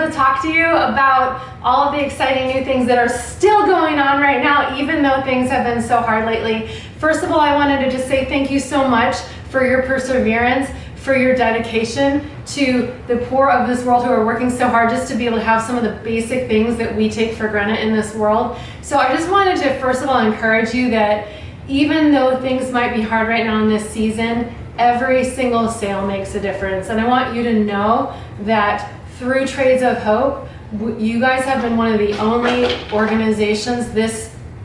to talk to you about all of the exciting new things that are still going on right now, even though things have been so hard lately. First of all, I wanted to just say thank you so much for your perseverance, for your dedication to the poor of this world who are working so hard just to be able to have some of the basic things that we take for granted in this world. So I just wanted to first of all encourage you that even though things might be hard right now in this season, every single sale makes a difference. And I want you to know that through Trades of Hope, you guys have been one of the only organizations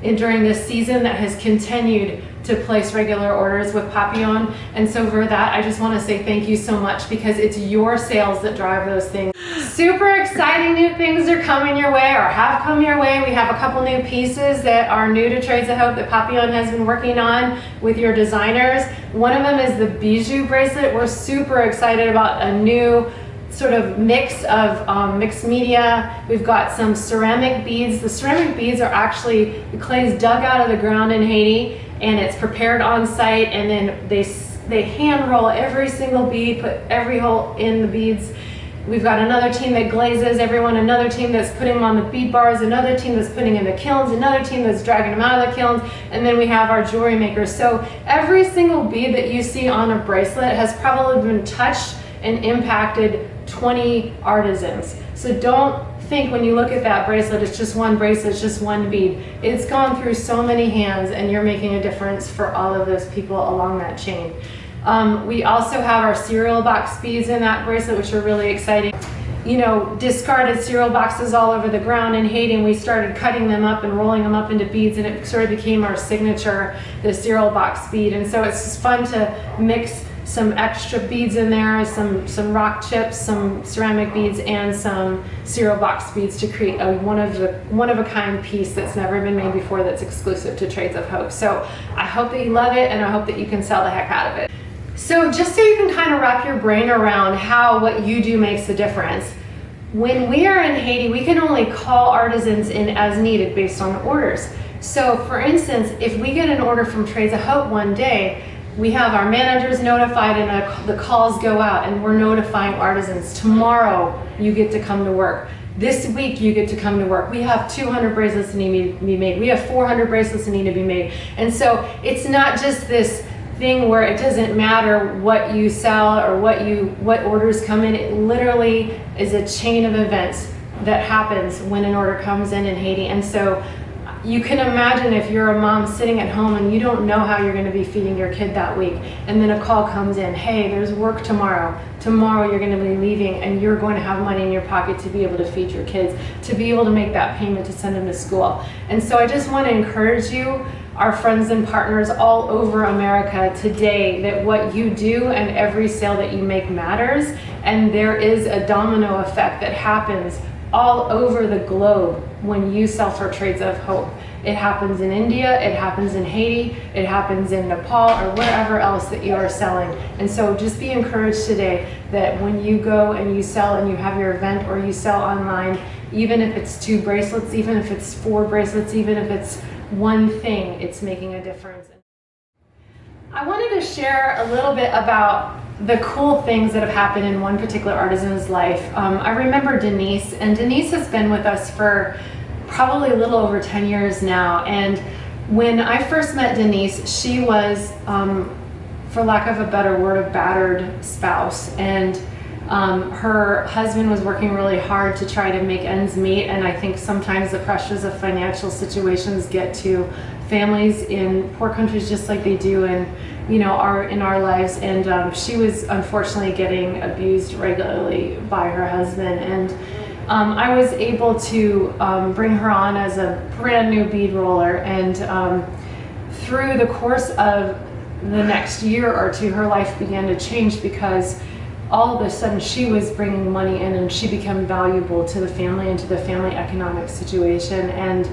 during this season that has continued to place regular orders with Papillon. And so for that, I just want to say thank you so much, because it's your sales that drive those things. Super exciting new things are coming your way or have come your way. We have a couple new pieces that are new to Trades of Hope that Papillon has been working on with your designers. One of them is the bijou bracelet. We're super excited about a new sort of mix of mixed media. We've got some ceramic beads. The ceramic beads are actually, the clay is dug out of the ground in Haiti, and it's prepared on site, and then they hand roll every single bead, put every hole in the beads. We've got another team that glazes everyone, another team that's putting them on the bead bars, another team that's putting in the kilns, another team that's dragging them out of the kilns, and then we have our jewelry makers. So every single bead that you see on a bracelet has probably been touched and impacted 20 artisans. So don't think when you look at that bracelet, it's just one bracelet, it's just one bead. It's gone through so many hands, and you're making a difference for all of those people along that chain. We also have our cereal box beads in that bracelet, which are really exciting. You know, discarded cereal boxes all over the ground in Haiti, and we started cutting them up and rolling them up into beads, and it sort of became our signature, the cereal box bead. And so it's just fun to mix some extra beads in there, some rock chips, some ceramic beads, and some cereal box beads to create a one of a kind piece that's never been made before, that's exclusive to Trades of Hope. So I hope that you love it, and I hope that you can sell the heck out of it. So just so you can kind of wrap your brain around how what you do makes a difference, when we are in Haiti, we can only call artisans in as needed based on orders. So for instance, if we get an order from Trades of Hope one day, we have our managers notified, and the calls go out, and we're notifying artisans. Tomorrow you get to come to work. This week you get to come to work. We have 200 bracelets that need to be made. We have 400 bracelets that need to be made. And so it's not just this thing where it doesn't matter what you sell or what orders come in. It literally is a chain of events that happens when an order comes in Haiti. And so you can imagine if you're a mom sitting at home and you don't know how you're going to be feeding your kid that week, and then a call comes in, hey, there's work tomorrow. Tomorrow you're going to be leaving, and you're going to have money in your pocket to be able to feed your kids, to be able to make that payment to send them to school. And so I just want to encourage you, our friends and partners all over America today, that what you do and every sale that you make matters, and there is a domino effect that happens all over the globe when you sell for Trades of Hope. It happens in India, it happens in Haiti, it happens in Nepal, or wherever else that you are selling. And so just be encouraged today that when you go and you sell and you have your event, or you sell online, even if it's 2 bracelets, even if it's 4 bracelets, even if it's one thing, it's making a difference. I wanted to share a little bit about the cool things that have happened in one particular artisan's life. I remember Denise, and Denise has been with us for probably a little over 10 years now. And when I first met Denise, she was, for lack of a better word, a battered spouse. And her husband was working really hard to try to make ends meet, and I think sometimes the pressures of financial situations get to families in poor countries just like they do in in our lives. And she was unfortunately getting abused regularly by her husband, and I was able to bring her on as a brand new bead roller, and through the course of the next year or two, her life began to change, because all of a sudden she was bringing money in, and she became valuable to the family and to the family economic situation. And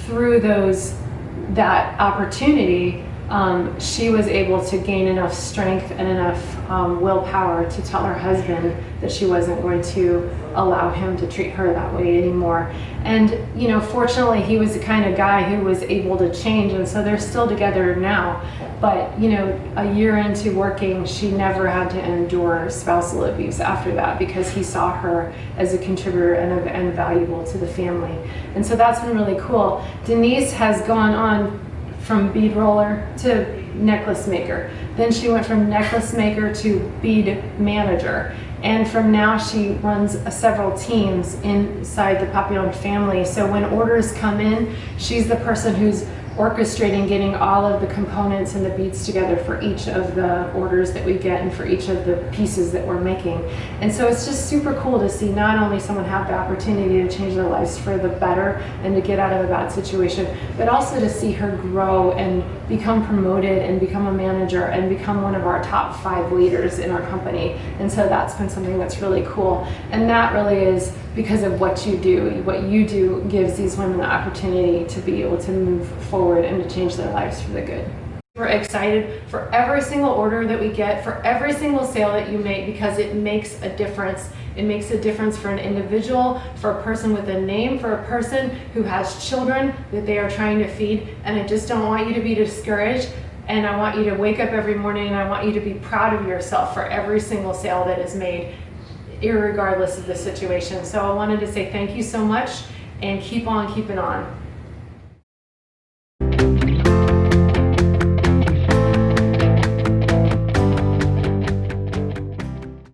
through that opportunity, she was able to gain enough strength and enough willpower to tell her husband that she wasn't going to allow him to treat her that way anymore. And fortunately, he was the kind of guy who was able to change, and so they're still together now. But a year into working, she never had to endure spousal abuse after that, because he saw her as a contributor and valuable to the family. And so that's been really cool. Denise has gone on from bead roller to necklace maker. Then she went from necklace maker to bead manager. And from now she runs several teams inside the Papillon family. So when orders come in, she's the person who's orchestrating getting all of the components and the beads together for each of the orders that we get and for each of the pieces that we're making. And so it's just super cool to see not only someone have the opportunity to change their lives for the better and to get out of a bad situation, but also to see her grow and become promoted and become a manager and become one of our top 5 leaders in our company. And so that's been something that's really cool. And that really is because of what you do. What you do gives these women the opportunity to be able to move forward and to change their lives for the good. We're excited for every single order that we get, for every single sale that you make, because it makes a difference. It makes a difference for an individual, for a person with a name, for a person who has children that they are trying to feed. And I just don't want you to be discouraged. And I want you to wake up every morning and I want you to be proud of yourself for every single sale that is made, irregardless of the situation. So I wanted to say thank you so much, and keep on keeping on.